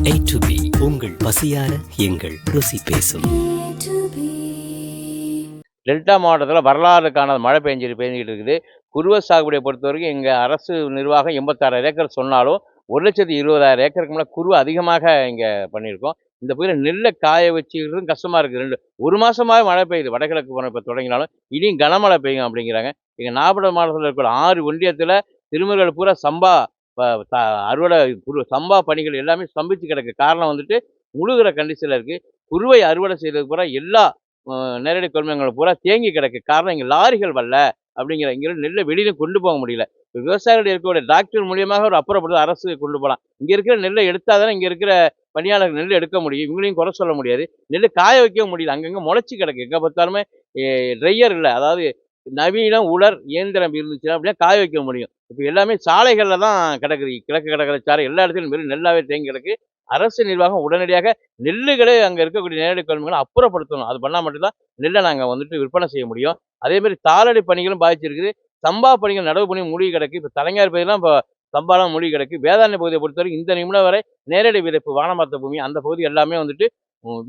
A to B உங்கள் பசியார எங்கள் ருசி பேசும். டெல்டா மாவட்டத்தில் வரலாறு காணாத மழை பெஞ்சிக்கிட்டு இருக்குது. குறுவை சாகுபடியை பொறுத்த வரைக்கும் எங்கள் அரசு நிர்வாகம் 86,000 ஏக்கர் சொன்னாலும் 1,20,000 ஏக்கருக்கு மேலே குறுவை அதிகமாக இங்கே பண்ணியிருக்கோம். இந்த பகுதியில் நெல்லை காய வச்சுக்கிறதும் கஷ்டமாக இருக்குது. ஒரு மாதமாக மழை பெய்யுது. வடகிழக்கு போன இப்போ தொடங்கினாலும் இனியும் கனமழை பெய்யும் அப்படிங்கிறாங்க. எங்கள் நாகப்பட்டினம் மாவட்டத்தில் இருக்கிற 6 ஒன்றியத்தில் திருமகள் பூரா சம்பா அறுவடை சம்பா பணிகள் எல்லாமே ஸ்தம்பிச்சு கிடக்கு. காரணம் வந்துட்டு முழுகிற கண்டிஷனில் இருக்குது. குறுவை அறுவடை செய்யறதுக்கு பூரா எல்லா நேரடி கொள்முதல்கள் பூரா தேங்கி கிடக்கு. காரணம் இங்கே லாரிகள் வரல அப்படிங்கிற. இங்கே நெல்லை வெளியில கொண்டு போக முடியல. இப்போ விவசாயிகள் இருக்கக்கூடிய டாக்டர் மூலியமாக ஒரு அப்புறப்படுத்த அரசு கொண்டு போகலாம். இங்கே இருக்கிற நெல்லை எடுத்தாதானே இங்கே இருக்கிற பணியாளர்கள் நெல் எடுக்க முடியும். இவங்களையும் குறை சொல்ல முடியாது. நெல் காய வைக்கவும் முடியல. அங்கங்கே முளைச்சி கிடக்கு. எங்கே பார்த்தாலுமே ட்ரையர் இல்லை. அதாவது நவீன உலர் இயந்திரம் இருந்துச்சுன்னா அப்படின்னா காய வைக்க முடியும். இப்போ எல்லாமே சாலைகளில் தான் கிடக்குது. கிழக்கு கிடக்கிற சாலை எல்லா இடத்துலையும் வெறும் நெல்லாவே தேங்கி கிடக்கு. அரசு நிர்வாகம் உடனடியாக நெல்லுகளே அங்கே இருக்கக்கூடிய நேரடி கொள்முதலை அப்புறப்படுத்தணும். அது பண்ணால் மட்டும்தான் நெல்லை நாங்கள் வந்துட்டு விற்பனை செய்ய முடியும். அதேமாதிரி தாளடி பணிகளும் பாதிச்சிருக்குது. சம்பா பணிகள் நடவு பணி மூழ்கி கிடக்கு. இப்போ தலைஞர் பகுதியெல்லாம் இப்போ சம்பாலாம் மூழ்கி கிடக்கு. வேதாரண்ய பகுதியை பொறுத்தவரைக்கும் இந்த நிமிடம் வரை நேரடி விதைப்பு வானமாத்த பூமி அந்த பகுதி எல்லாமே வந்துட்டு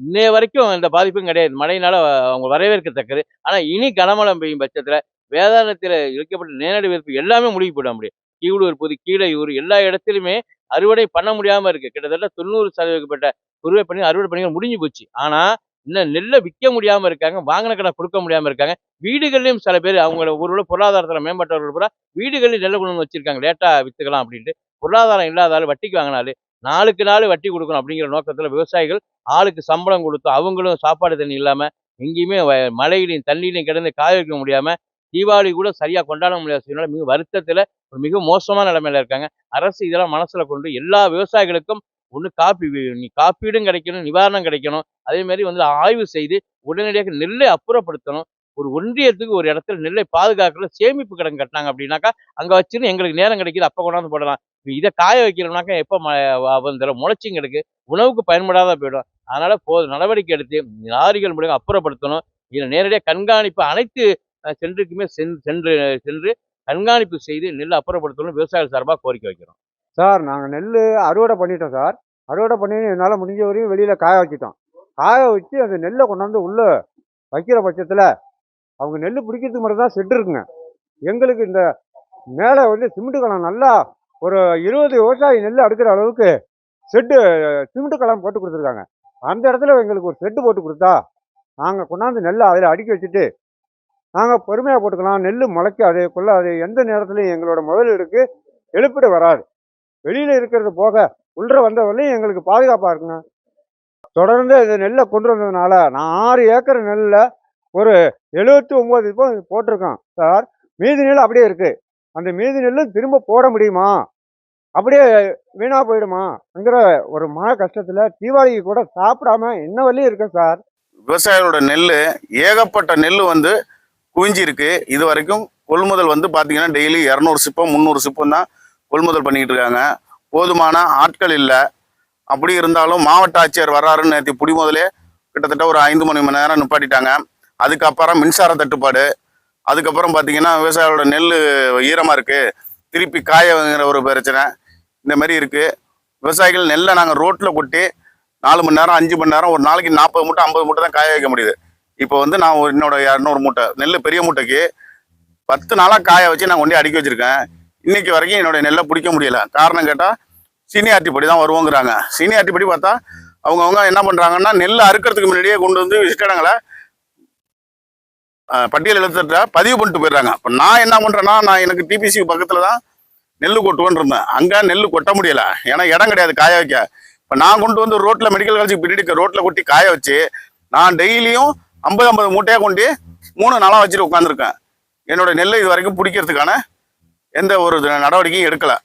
இன்னைய வரைக்கும் இந்த பாதிப்பும் கிடையாது. மழையினால அவங்க வரவேற்கத்தக்கது. ஆனால் இனி கனமழை பெய்யும் பட்சத்தில் வேதாரண்யத்தில் இழுக்கப்பட்ட நேரடி விதைப்பு எல்லாமே மூழ்கி போயிட முடியும். கீழூர் பகுதி கீழையூர் எல்லா இடத்துலையுமே அறுவடை பண்ண முடியாமல் இருக்குது. கிட்டத்தட்ட 90% குறுவை பணி அறுவடை பணிகள் முடிஞ்சு போச்சு. ஆனால் இன்னும் நெல்லை விற்க முடியாமல் இருக்காங்க. வாங்கின கடை கொடுக்க முடியாமல் இருக்காங்க. வீடுகள்லையும் சில பேர் அவங்கள ஒரு பொருளாதாரத்தில் மேம்பட்டவர்கள் பூரா வீடுகள்லையும் நெல்லை கொண்டு வந்து வச்சிருக்காங்க. லேட்டாக விற்றுக்கலாம் அப்படின்ட்டு. பொருளாதாரம் இல்லாதாலும் வட்டிக்கு வாங்கினாலும் நாளுக்கு நாள் வட்டி கொடுக்கணும் அப்படிங்கிற நோக்கத்தில் விவசாயிகள் ஆளுக்கு சம்பளம் கொடுத்து அவங்களும் சாப்பாடு தண்ணி இல்லாமல் எங்கேயுமே மழையிலையும் தண்ணியிலையும் கிடந்து காய வைக்க முடியாமல் தீபாவளி கூட சரியாக கொண்டாட முடியாத சூழ்நிலை மிக வருத்தத்தில் ஒரு மிக மோசமான நிலைமையில இருக்காங்க. அரசு இதெல்லாம் மனசில் கொண்டு எல்லா விவசாயிகளுக்கும் ஒன்று காப்பீடும் கிடைக்கணும், நிவாரணம் கிடைக்கணும். அதே மாதிரி வந்து ஆய்வு செய்து உடனடியாக நெல்லை அப்புறப்படுத்தணும். ஒரு ஒன்றியத்துக்கு ஒரு இடத்துல நெல்லை பாதுகாக்கிற சேமிப்பு கிடங்கு கட்டினாங்க அப்படின்னாக்கா அங்கே வச்சுன்னு எங்களுக்கு நேரம் கிடைக்கிது அப்போ கொண்டாந்து போடலாம். இதை காய வைக்கிறோம்னாக்கா எப்போ வந்துடும் முளைச்சியும் கிடக்கு. உணவுக்கு பயன்படாத போயிடும். அதனால நடவடிக்கை எடுத்து லாரிகள் மூலியம் அப்புறப்படுத்தணும். இதில் நேரடியாக கண்காணிப்பு அனைத்து சென்றுக்குமே சென்று கண்காணிப்பு செய்து நெல் அப்புறப்படுத்தணும் விவசாயிகள் சார்பாக கோரிக்கை வைக்கிறோம். சார் நாங்கள் நெல் அறுவடை பண்ணிட்டோம் சார். அறுவடை பண்ணி என்னால் முடிஞ்ச வரையும் வெளியில் காய வச்சுட்டோம். காய வச்சு அந்த நெல்லை கொண்டாந்து உள்ளே வைக்கிற பட்சத்தில் அவங்க நெல் பிடிக்கிறதுக்கு மட்டும் தான் செட்டு இருக்குங்க. எங்களுக்கு இந்த மேலே வந்து சிமெண்ட் கலம் நல்லா ஒரு 20 விவசாயி நெல் அடுக்கிற அளவுக்கு சிமெண்ட் கலம் போட்டு கொடுத்துருக்காங்க. அந்த இடத்துல எங்களுக்கு ஒரு செட்டு போட்டு கொடுத்தா நாங்கள் கொண்டாந்து நெல்லை அதில் அடுக்கி வச்சுட்டு நாங்கள் பொறுமையாக போட்டுக்கலாம். நெல் முளைக்காது கொள்ளாது. எந்த நேரத்துலையும் எங்களோட முதலீடுக்கு எழுப்பிட வராது. வெளியில் இருக்கிறது போக உள்ள வந்தவரையும் எங்களுக்கு பாதுகாப்பாக இருக்குங்க. தொடர்ந்து இந்த நெல்லை கொண்டு வந்ததுனால நான் 6 ஏக்கர் நெல்லில் ஒரு 79 இப்போ போட்டிருக்கோம் சார். மீதி நெல் அப்படியே இருக்குது. அந்த மீதி நெல்லும் திரும்ப போட முடியுமா, அப்படியே வீணாக போயிடுமாங்கிற ஒரு மன கஷ்டத்தில் தீபாவளிக்கு கூட சாப்பிடாம என்ன வரையும் இருக்கேன் சார். விவசாயிகளோட நெல் ஏகப்பட்ட நெல் வந்து குவிஞ்சிருக்கு. இது வரைக்கும் கொள்முதல் வந்து பார்த்தீங்கன்னா டெய்லி 200 சிப்பம் 300 சிப்பம் தான் கொள்முதல் பண்ணிக்கிட்டு இருக்காங்க. போதுமான ஆட்கள் இல்லை. அப்படி இருந்தாலும் மாவட்ட ஆட்சியர் வர்றாருன்னு நேற்று புடி முதலே கிட்டத்தட்ட ஒரு 5 மணி நேரம் நிப்பாட்டிட்டாங்க. அதுக்கப்புறம் மின்சார தட்டுப்பாடு. அதுக்கப்புறம் பார்த்தீங்கன்னா விவசாயிகளோட நெல் ஈரமாக இருக்குது, திருப்பி காயங்கிற ஒரு பிரச்சனை இந்த மாதிரி இருக்குது. விவசாயிகள் நெல்லை நாங்கள் ரோட்டில் கொட்டி 4 மணி நேரம் 5 மணி நேரம் ஒரு நாளைக்கு 40 மூட்டை 50 மூட்டை தான் காய வைக்க முடியுது. இப்போ வந்து நான் என்னோட 200 மூட்டை நெல் பெரிய மூட்டைக்கு 10 நாளாக காய வச்சு நான் கொண்டு அடுக்கி வச்சுருக்கேன். இன்னைக்கு வரைக்கும் என்னோட நெல்லை பிடிக்க முடியலை. காரணம் கேட்டால் சீனியாரிட்டி படி தான் வருவோங்கிறாங்க. சீனியாரிட்டி படி பார்த்தா அவங்கவுங்க என்ன பண்ணுறாங்கன்னா நெல் அறுக்கிறதுக்கு முன்னாடியே கொண்டு வந்து விசிட்டடங்களை பட்டியல் எழுத்துட்ட பதிவு பண்ணிட்டு போயிடுறாங்க. இப்போ நான் என்ன பண்ணுறேன்னா எனக்கு டிபிசி பக்கத்தில் தான் நெல் கொட்டுவேன்னு இருந்தேன். அங்கே நெல் கொட்ட முடியலை. ஏன்னா இடம் கிடையாது காய வைக்க. இப்போ நான் கொண்டு வந்து ரோட்டில் மெடிக்கல் காலேஜுக்கு பின்னாடி ரோட்டில் கொட்டி காய வச்சு நான் டெய்லியும் 50 மூட்டையாக கொண்டு 3 நாளாக வச்சுட்டு உட்காந்துருக்கேன். என்னோட நெல்லை இது வரைக்கும் பிடிக்கிறதுக்கான எந்த ஒரு நடவடிக்கையும் எடுக்கலை.